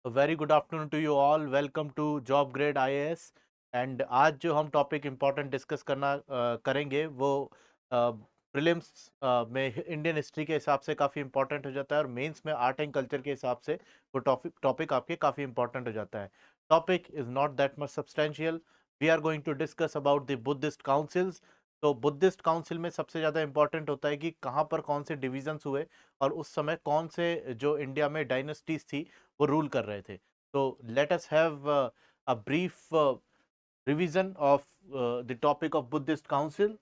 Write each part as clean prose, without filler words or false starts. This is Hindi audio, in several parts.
Very good afternoon to you all. Welcome to job grade IAS. And आज जो हम टॉपिक इम्पोर्टेंट डिस्कस करेंगे वो प्रीलिम्स में इंडियन हिस्ट्री के हिसाब से काफ़ी इंपॉर्टेंट हो जाता है और मेंस में आर्ट एंड कल्चर के हिसाब से वो टॉपिक आपके काफ़ी इंपॉर्टेंट हो जाता है। Topic is not that much substantial. We are going to discuss about the Buddhist councils. तो बुद्धिस्ट काउंसिल में सबसे ज़्यादा इंपॉर्टेंट होता है कि कहाँ पर कौन से डिविजन्स हुए और उस समय कौन से जो इंडिया में डायनेस्टीज थी वो रूल कर रहे थे। तो let us have a brief revision of the topic of Buddhist council.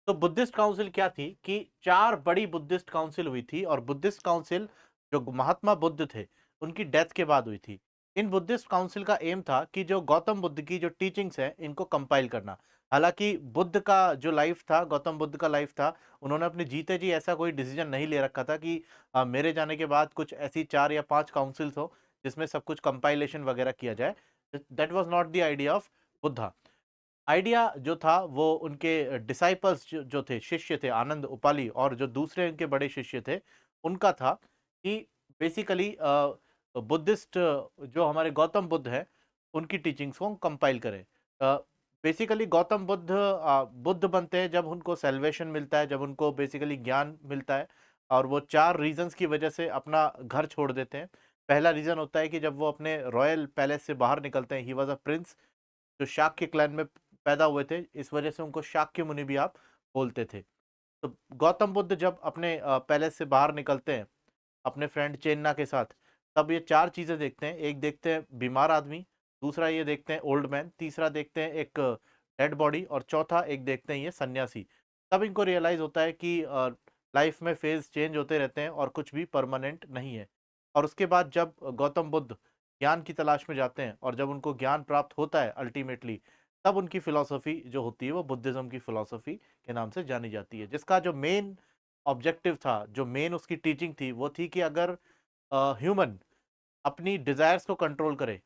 तो बुद्धिस्ट काउंसिल क्या थी कि चार बड़ी बुद्धिस्ट काउंसिल हुई थी और बुद्धिस्ट काउंसिल जो महात्मा बुद्ध थे उनकी डेथ के बाद हुई थी। इन बुद्धिस्ट काउंसिल का एम था कि जो गौतम बुद्ध की जो टीचिंग्स हैं इनको कंपाइल करना। हालांकि बुद्ध का जो लाइफ था, गौतम बुद्ध का लाइफ था, उन्होंने अपने जीते जी ऐसा कोई डिसीजन नहीं ले रखा था कि मेरे जाने के बाद कुछ ऐसी 4 या 5 काउंसिल्स हो जिसमें सब कुछ कंपाइलेशन वगैरह किया जाए। That was not the idea of Buddha. Idea जो था वो उनके डिसाइपल्स जो थे, शिष्य थे, आनंद उपाली और जो दूसरे उनके बड़े शिष्य थे, उनका था कि बेसिकली बुद्धिस्ट जो हमारे गौतम बुद्ध है उनकी टीचिंग्स को कंपाइल करें। बेसिकली गौतम बुद्ध बुद्ध बनते हैं जब उनको सेल्वेशन मिलता है, जब उनको बेसिकली ज्ञान मिलता है और वो 4 रीजंस की वजह से अपना घर छोड़ देते हैं। पहला रीजन होता है कि जब वो अपने रॉयल पैलेस से बाहर निकलते हैं। ही वॉज अ प्रिंस जो शाक्य क्लैन में पैदा हुए थे, इस वजह से उनको शाक्य मुनि भी आप बोलते थे। तो गौतम बुद्ध जब अपने पैलेस से बाहर निकलते हैं अपने फ्रेंड चेन्ना के साथ, तब ये 4 चीजें देखते हैं। एक देखते हैं बीमार आदमी, दूसरा ये देखते हैं ओल्ड मैन, तीसरा देखते हैं एक डेड बॉडी और चौथा एक देखते हैं ये सन्यासी। तब इनको रियलाइज होता है कि लाइफ में फेज चेंज होते रहते हैं और कुछ भी परमानेंट नहीं है। और उसके बाद जब गौतम बुद्ध ज्ञान की तलाश में जाते हैं और जब उनको ज्ञान प्राप्त होता है अल्टीमेटली, तब उनकी फिलॉसफी जो होती है वो बुद्धिज्म की फिलॉसफी के नाम से जानी जाती है, जिसका जो मेन ऑब्जेक्टिव था, जो मेन उसकी टीचिंग थी, वो थी कि अगर ह्यूमन अपनी डिजायर्स को कंट्रोल करे,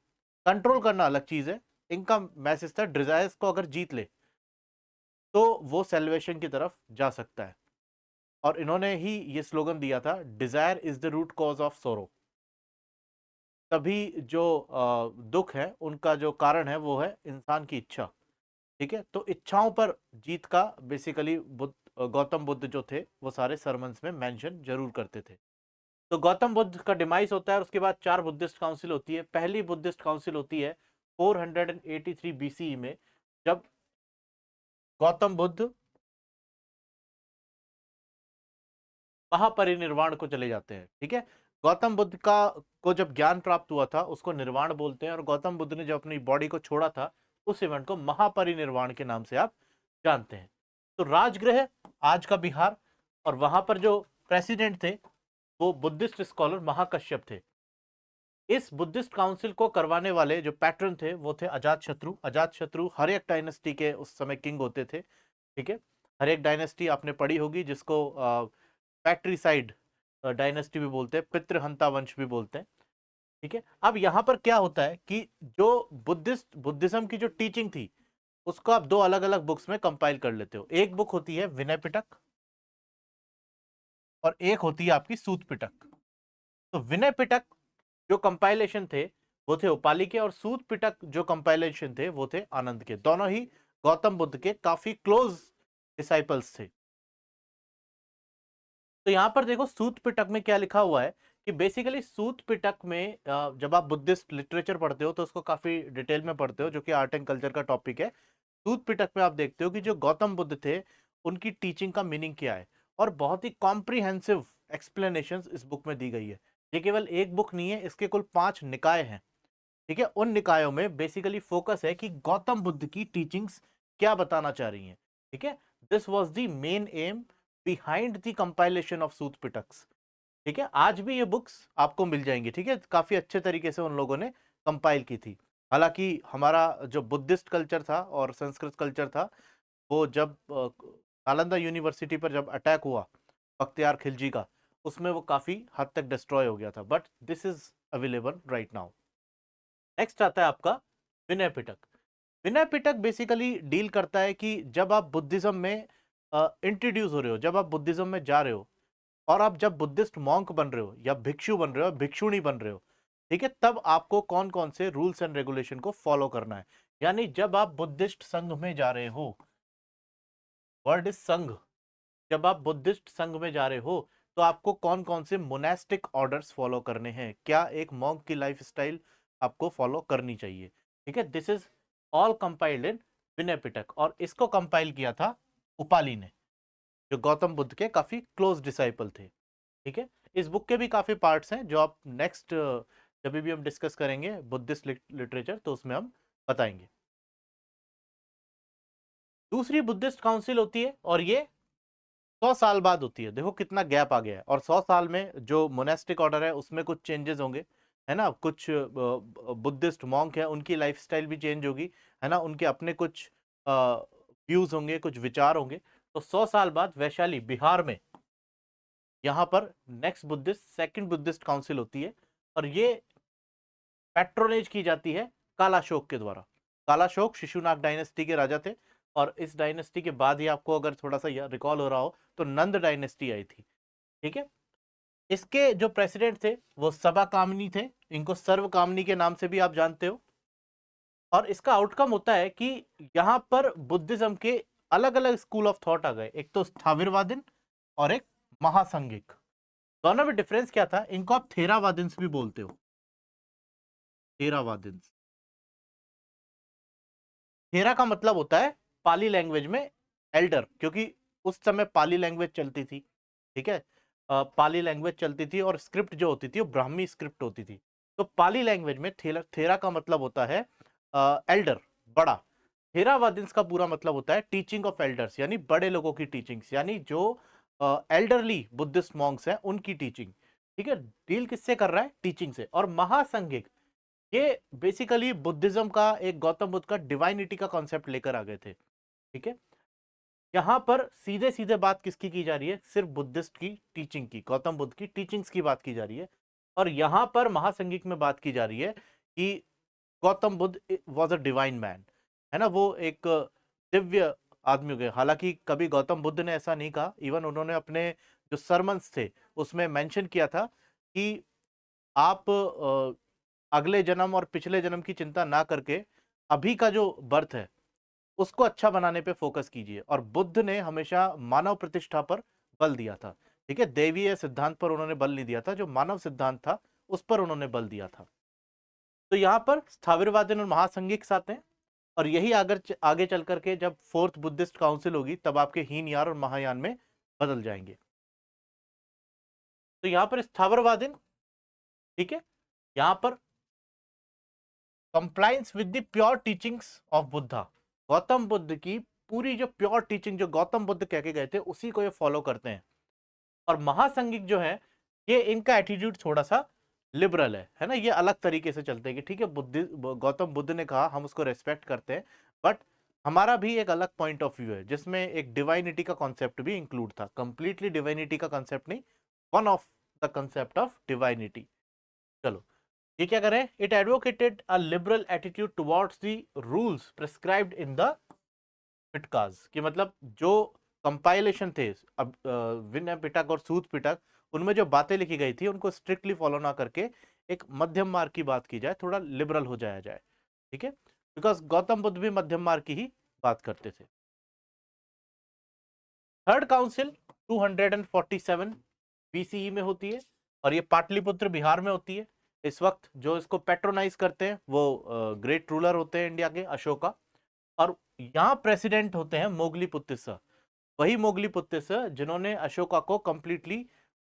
कंट्रोल करना अलग चीज है, इनका मैसेज था डिजायर्स को अगर जीत ले तो वो सेल्वेशन की तरफ जा सकता है। और इन्होंने ही ये स्लोगन दिया था, desire is the root cause of sorrow. तभी जो दुख है उनका जो कारण है वो है इंसान की इच्छा। ठीक है, तो इच्छाओं पर जीत का बेसिकली गौतम बुद्ध जो थे वो सारे सरमन्स में मेंशन जरूर करते थे। तो गौतम बुद्ध का डिमाइस होता है और उसके बाद 4 बुद्धिस्ट काउंसिल होती है। पहली बुद्धिस्ट काउंसिल होती है 483 बीसीई में, जब गौतम बुद्ध महापरिनिर्वाण को चले जाते हैं। ठीक है, गौतम बुद्ध का को जब ज्ञान प्राप्त हुआ था उसको निर्वाण बोलते हैं और गौतम बुद्ध ने जब अपनी बॉडी को छोड़ा था उस इवेंट को महापरिनिर्वाण के नाम से आप जानते हैं। तो राजगृह आज का बिहार, और वहां पर जो प्रेसिडेंट थे वो बुद्धिस्ट स्कॉलर महाकश्यप थे। इस बुद्धिस्ट काउंसिल को करवाने वाले जो पैटर्न थे वो थे अजात शत्रु। अजात शत्रु हर्यक डायनेस्टी के उस समय किंग होते थे। ठीक है, हर्यक डायनेस्टी आपने पढ़ी होगी, जिसको पैट्रीसाइड डायनेस्टी भी बोलते हैं, पितृहंता वंश भी बोलते हैं। ठीक है, अब यहां पर क्या होता है कि जो बुद्धिज्म की जो टीचिंग थी उसको आप दो अलग अलग बुक्स में कंपाइल कर लेते हो। एक बुक होती है विनय पिटक और एक होती है आपकी सूत पिटक। तो विनय पिटक जो कंपाइलेशन थे वो थे उपाली के, और सूत पिटक जो कंपाइलेशन थे वो थे आनंद के। दोनों ही गौतम बुद्ध के काफी क्लोज डिसाइपल्स थे। तो यहां पर देखो सूत पिटक में क्या लिखा हुआ है कि बेसिकली सूत पिटक में जब आप बुद्धिस्ट लिटरेचर पढ़ते हो तो उसको काफी डिटेल में पढ़ते हो, जो कि आर्ट एंड कल्चर का टॉपिक है। सूत पिटक में आप देखते हो कि जो गौतम बुद्ध थे उनकी टीचिंग का मीनिंग क्या है, और बहुत ही कॉम्प्रिहेंसिव एक्सप्लेनेशन इस बुक में दी गई है। ये केवल एक बुक नहीं है, इसके कुल 5 निकाय हैं। ठीक है, उन निकायों में बेसिकली फोकस है कि गौतम बुद्ध की टीचिंग्स क्या बताना चाह रही हैं। ठीक है, this was the main aim behind the compilation of Sutta Pitakas. ठीक है, आज भी ये बुक्स आपको मिल जाएंगी। ठीक है, काफी अच्छे तरीके से उन लोगों ने कंपाइल की थी। हालांकि हमारा जो बुद्धिस्ट कल्चर था और संस्कृत कल्चर था वो जब नालंदा यूनिवर्सिटी पर जब अटैक हुआ बख्तियार खिलजी का, उसमें वो काफी हद तक डिस्ट्रॉय हो गया था। But this is available right now. Next आता है आपका विनय पिटक। विनय पिटक बेसिकली डील करता है कि जब आप बुद्धिज्म में इंट्रोड्यूस हो रहे हो, जब आप बुद्धिज्म में जा रहे हो, और आप जब बुद्धिस्ट मॉन्क बन रहे हो या भिक्षु बन रहे हो, भिक्षुणी बन रहे हो, ठीक है, तब आपको कौन कौन से रूल्स एंड रेगुलेशन को फॉलो करना है। यानी जब आप बुद्धिस्ट संघ में जा रहे हो, वर्ड इज संघ, जब आप बुद्धिस्ट संघ में जा रहे हो तो आपको कौन कौन से मोनास्टिक ऑर्डर्स फॉलो करने हैं, क्या एक मॉन्क की लाइफ स्टाइल आपको फॉलो करनी चाहिए। ठीक है, this is all compiled in Vinaya Pitaka, और इसको कंपाइल किया था उपाली ने, जो गौतम बुद्ध के काफी क्लोज डिसाइपल थे। ठीक है, इस बुक के भी काफी पार्ट्स हैं जो आप नेक्स्ट जब भी हम डिस्कस करेंगे बुद्धिस्ट लिटरेचर तो उसमें हम बताएंगे। दूसरी बुद्धिस्ट काउंसिल होती है और ये 100 साल बाद होती है। देखो कितना गैप आ गया है, और 100 साल में जो मोनेस्टिक ऑर्डर है उसमें कुछ चेंजेस होंगे, है ना, कुछ बुद्धिस्ट मॉन्क है उनकी लाइफस्टाइल भी चेंज होगी, है ना, उनके अपने कुछ व्यूज होंगे, कुछ विचार होंगे। तो 100 साल बाद वैशाली बिहार में यहाँ पर next Buddhist second Buddhist council होती है, और ये पैट्रोनेज की जाती है कालाशोक के द्वारा। कालाशोक शिशुनाग डायनेस्टी के राजा थे, और इस डायनेस्टी के बाद ही आपको अगर थोड़ा सा रिकॉल हो रहा हो तो नंद डायनेस्टी आई थी। ठीक है, इसके जो प्रेसिडेंट थे वो सबा कामनी थे, इनको सर्व कामनी के नाम से भी आप जानते हो। और इसका आउटकम होता है कि यहां पर बुद्धिज्म के अलग अलग स्कूल ऑफ थॉट आ गए, एक तो स्थाविरवादिन और एक महासंघिक। दोनों में डिफरेंस क्या था, इनको आप थेरावादिन्स भी बोलते हो, थेरावादिन्स। थेरा का मतलब होता है पाली लैंग्वेज में एल्डर, क्योंकि उस समय पाली लैंग्वेज चलती थी। ठीक है, पाली लैंग्वेज चलती थी और स्क्रिप्ट जो होती थी वो ब्राह्मी स्क्रिप्ट होती थी। तो पाली लैंग्वेज में थेरा का मतलब होता है एल्डर, बड़ा। थेरावादिन्स का पूरा मतलब होता है टीचिंग ऑफ एल्डर्स, यानी बड़े लोगों की टीचिंग्स, यानी जो एल्डरली बुद्धिस्ट मॉन्क्स हैं उनकी टीचिंग। ठीक है, डील किससे कर रहा है, टीचिंग से। और महासंघिक ये बेसिकली बुद्धिज्म का एक गौतम बुद्ध का डिवाइनिटी का कॉन्सेप्ट लेकर आ गए थे। ठीक है, यहां पर सीधे सीधे बात किसकी की जा रही है, सिर्फ बुद्धिस्ट की टीचिंग की, गौतम बुद्ध की टीचिंग्स की बात की जा रही है। और यहां पर महासंघिक में बात की जा रही है कि Gautam Buddha was a divine man, है ना, वो एक दिव्य आदमी हो गए। हालांकि कभी गौतम बुद्ध ने ऐसा नहीं कहा, इवन उन्होंने अपने जो सरमन्स थे उसमें मेंशन किया था कि आप अगले जन्म और पिछले जन्म की चिंता ना करके अभी का जो बर्थ है उसको अच्छा बनाने पे फोकस कीजिए। और बुद्ध ने हमेशा मानव प्रतिष्ठा पर बल दिया था। ठीक है, दैवीय सिद्धांत पर उन्होंने बल नहीं दिया था, जो मानव सिद्धांत था उस पर उन्होंने बल दिया था। तो यहां पर स्थाविरवादन और महासंघिक साथ हैं, और यही आगे चल करके जब फोर्थ बुद्धिस्ट काउंसिल होगी तब आपके हीनयान और महायान में बदल जाएंगे। तो यहां पर स्थावरवादीन, ठीक है, यहां पर compliance with the pure teachings of Buddha, Gautam Buddha की पूरी जो प्योर टीचिंग जो गौतम बुद्ध कह के गए थे उसी को ये फॉलो करते हैं। और महासंघिक जो है ये इनका एटीट्यूड थोड़ा सा लिबरल है ना, ये अलग तरीके से चलते हैं कि ठीक है गौतम बुद्ध ने कहा हम उसको रेस्पेक्ट करते हैं, बट हमारा भी एक अलग पॉइंट ऑफ व्यू है जिसमें एक डिवाइनिटी का कॉन्सेप्ट भी इंक्लूड था, कंप्लीटली डिवाइनिटी का कॉन्सेप्ट नहीं, one of the concept of divinity. चलो, ये क्या करें, it advocated a liberal attitude towards the rules prescribed in the Pitakas, कि मतलब जो कंपाइलेशन थे अब विनय पिटक और सूत पिटक, उनमें जो बातें लिखी गई थी उनको स्ट्रिक्टली फॉलो ना करके एक मध्यम मार्ग की बात की जाए, थोड़ा लिबरल हो जाया जाए। ठीक है, बिकॉज गौतम बुद्ध भी मध्यम मार्ग की ही बात करते थे। थर्ड काउंसिल 247 बीसीई में होती है, और ये पाटलिपुत्र बिहार में होती है। इस वक्त जो इसको पेट्रोनाइज करते हैं वो ग्रेट रूलर होते हैं इंडिया के, अशोका। और यहाँ प्रेसिडेंट होते हैं मोगलीपुत्तिस, वही मोगलीपुत्तिस जिन्होंने अशोका को कंप्लीटली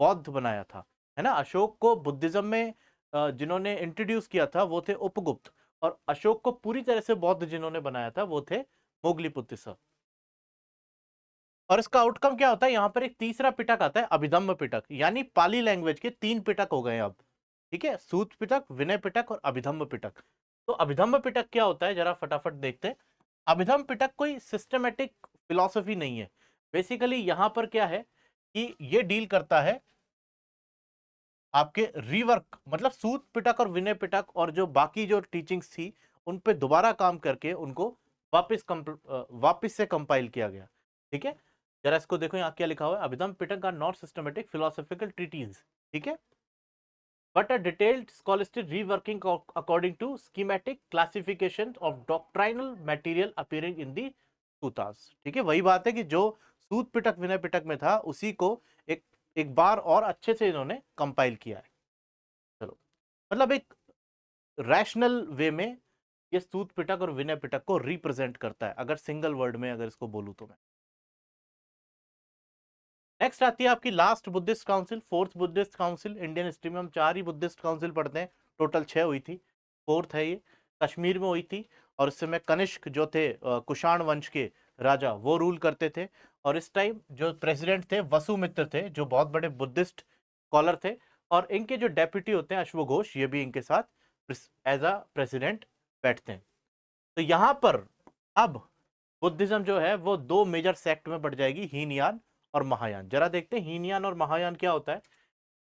बौद्ध बनाया था, है ना। अशोक को बुद्धिज्म में जिन्होंने इंट्रोड्यूस किया था वो थे उपगुप्त, और अशोक को पूरी तरह से बौद्ध जिन्होंने बनाया था वो थे मोगलीपुत्तिस। और इसका आउटकम क्या होता है, यहां पर एक तीसरा पिटक आता है, अभिधम्म पिटक, यानी पाली लैंग्वेज के 3 पिटक हो गए अब। ठीक है, सूत पिटक, विनय पिटक और अभिधम्म पिटक। तो अभिधम्म पिटक क्या होता है जरा फटाफट देखते हैं। अभिधम्म पिटक कोई सिस्टमेटिक फिलॉसफी नहीं है, बेसिकली यहां पर क्या है कि ये डील करता है आपके रिवर्क, मतलब सूत पिटक और विनय पिटक और जो बाकी जो टीचिंग्स थी उन पे दोबारा काम करके उनको वापस से कंपाइल किया गया। ठीक है, जरा इसको देखो, यहाँ क्या लिखा हुआ है, Abhidhamma Pitaka are not systematic philosophical treatise, ठीक है, but a detailed scholastic reworking according to schematic classification of doctrinal material appearing in the सूतास। ठीक है, वही बात है कि जो सूत पिटक विनय पिटक में था उसी को एक एक बार और अच्छे से इन्होंने कंपाइल किया है। चलो, मतलब एक रैशनल वे में ये सूत पिटक और विनय पिटक को रिप्रेजेंट करता है, अगर सिंगल वर्ड में अगर इसको बोलूं तो मैं। नेक्स्ट आती है आपकी last Buddhist council, fourth Buddhist council. Indian history में हम 4 ही बुद्धिस्ट काउंसिल पढ़ते हैं, टोटल 6 हुई थी, फोर्थ है ये, कश्मीर में हुई थी। और इस समय कनिष्क जो थे कुषाण वंश के राजा, वो रूल करते थे। और इस टाइम जो प्रेसिडेंट थे वसुमित्र थे, जो बहुत बड़े बुद्धिस्ट स्कॉलर थे। और इनके जो डेप्यूटी होते हैं अश्वघोष, ये भी इनके साथ एज अ प्रेसिडेंट बैठते हैं। तो यहां पर अब बुद्धिज्म जो है वो 2 मेजर सेक्ट में बढ़ जाएगी, हीनयान और महायान। जरा देखते हैं हीनयान और महायान क्या होता है।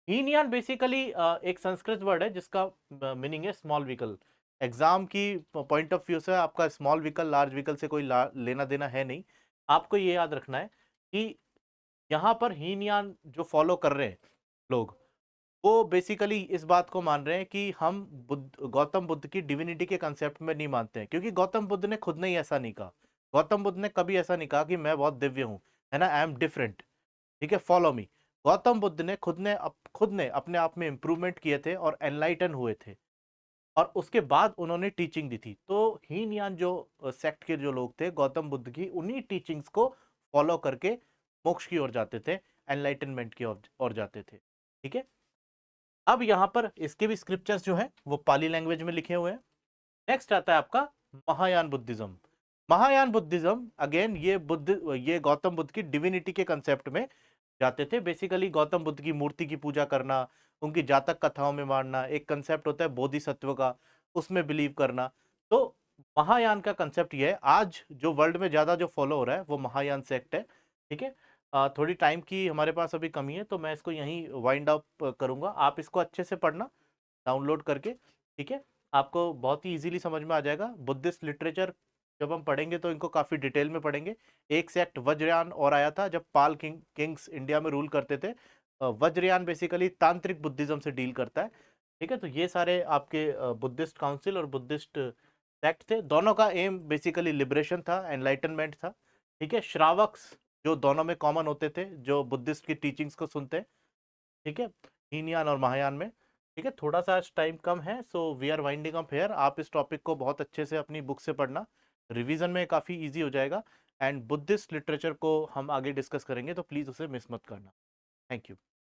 हीनयान बेसिकली एक संस्कृत वर्ड है जिसका मीनिंग है स्मॉल व्हीकल। एग्जाम की पॉइंट ऑफ व्यू से आपका स्मॉल व्हीकल लार्ज व्हीकल से कोई लेना देना है नहीं। आपको ये याद रखना है कि यहाँ पर हीनयान जो फॉलो कर रहे हैं लोग, वो बेसिकली इस बात को मान रहे हैं कि हम गौतम बुद्ध की डिविनिटी के कंसेप्ट में नहीं मानते हैं, क्योंकि गौतम बुद्ध ने खुद ने ही ऐसा नहीं कहा। गौतम बुद्ध ने कभी ऐसा नहीं कहा कि मैं बहुत दिव्य हूं, है ना, आई एम डिफरेंट, ठीक है, फॉलो मी। गौतम बुद्ध ने खुद ने अपने आप में इंप्रूवमेंट किए थे और एनलाइटन हुए थे, और उसके बाद उन्होंने टीचिंग दी थी। तो हीनयान जो सेक्ट के जो लोग थे, गौतम बुद्ध की उन्हीं टीचिंग्स को फॉलो करके मोक्ष की ओर जाते थे, एनलाइटनमेंट की ओर जाते थे। ठीक है, अब यहां पर इसके भी स्क्रिप्चर्स जो हैं वो पाली लैंग्वेज में लिखे हुए हैं। नेक्स्ट आता है आपका Mahayana Buddhism. Mahayana Buddhism again ये गौतम बुद्ध की डिविनिटी के कंसेप्ट में जाते थे। बेसिकली गौतम बुद्ध की मूर्ति की पूजा करना, उनकी जातक कथाओं में मानना, एक कंसेप्ट होता है बोधिसत्व का, उसमें बिलीव करना। तो महायान का कंसेप्ट ये है, आज जो वर्ल्ड में ज्यादा जो फॉलो हो रहा है वो महायान सेक्ट है। ठीक है, थोड़ी टाइम की हमारे पास अभी कमी है, तो मैं इसको यहीं वाइंड अप करूंगा। आप इसको अच्छे से पढ़ना डाउनलोड करके, ठीक है, आपको बहुत ही इजीली समझ में आ जाएगा। बुद्धिस्ट लिटरेचर जब हम पढ़ेंगे तो इनको काफी डिटेल में पढ़ेंगे। एक सेक्ट वज्रयान और आया था जब पाल किंग्स इंडिया में रूल करते थे। वज्रयान बेसिकली तांत्रिक बुद्धिज्म से डील करता है। ठीक है, तो ये सारे आपके बुद्धिस्ट काउंसिल और बुद्धिस्ट सेक्ट थे। दोनों का एम बेसिकली लिबरेशन था, एनलाइटनमेंट था। ठीक है, श्रावक्स जो दोनों में कॉमन होते थे, जो बुद्धिस्ट की टीचिंग्स को सुनते हैं, ठीक है, हीनयान और महायान में। ठीक है, थोड़ा सा टाइम कम है, so we are winding up here. आप इस टॉपिक को बहुत अच्छे से अपनी बुक से पढ़ना, रिवीजन में काफ़ी इजी हो जाएगा। एंड बुद्धिस्ट लिटरेचर को हम आगे डिस्कस करेंगे, तो प्लीज़ उसे मिस मत करना। Thank you.